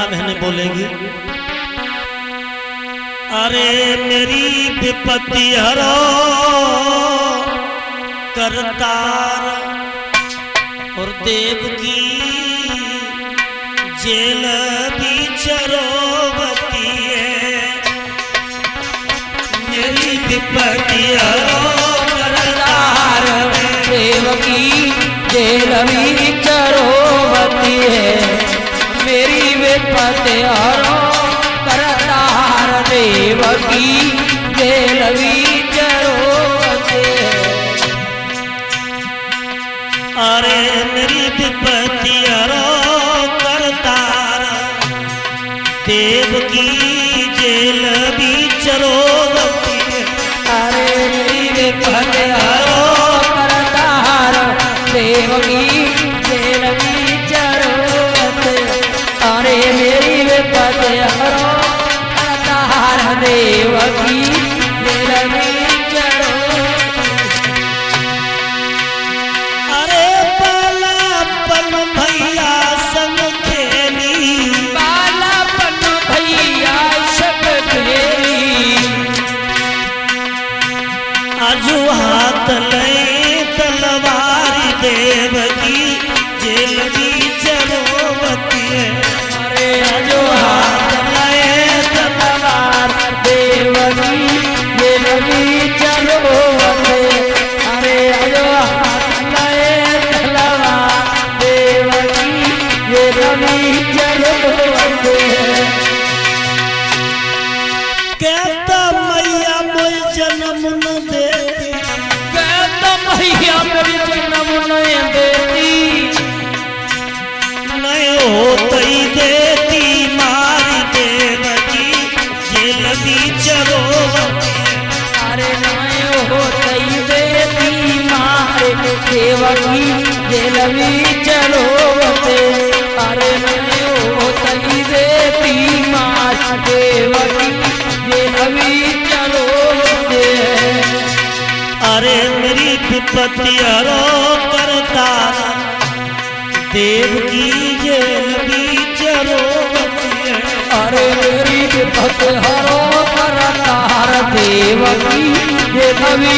बहने बोलेगी, अरे मेरी विपत्ति हरो करतार और देव की जेल भी चरोवती है। मेरी विपत्ति हरो करतार देव की जेल भी चरोवती है। मेरी विपत्ति हरो करतार देव की जेल भी चरोवती है। अरे मेरी विपत्ति हरो करतार देव की जेल भी चरोवती है। अरे मेरी विपत्ति हरो करतार देव की जेल भी चरोवती है। अरे मेरी विपत्ति हरो करतार देव की जेल भी चरोवती है। अरे बालापन भैया संग खेली, बालापन भैया सब खेली। आजू हाथ ले तलवारी देव की जेल भी चरोवती है। अरे आजो हाथ लाए तलवार देव की जेल भी चरोवती है। अरे आजो हाथ लाए तलवार देव की जेल भी चरोवती है। कहता मैया मोल जन्म न देती, कहता भैया मेरी जन्म नहीं देती। नहीं होती देती मारी देव की जेल भी चरोवती है। अरे नहीं होती देती मारे देव की जेल भी चरोवती। अरे नहीं होती देती मार देव की जेल भी चरोवती है। अरे मेरी विपत्ति हरो करतार देव की जेल भी चरोवती है। अरे मेरी विपत्ति हरो करतार देव की जेल भी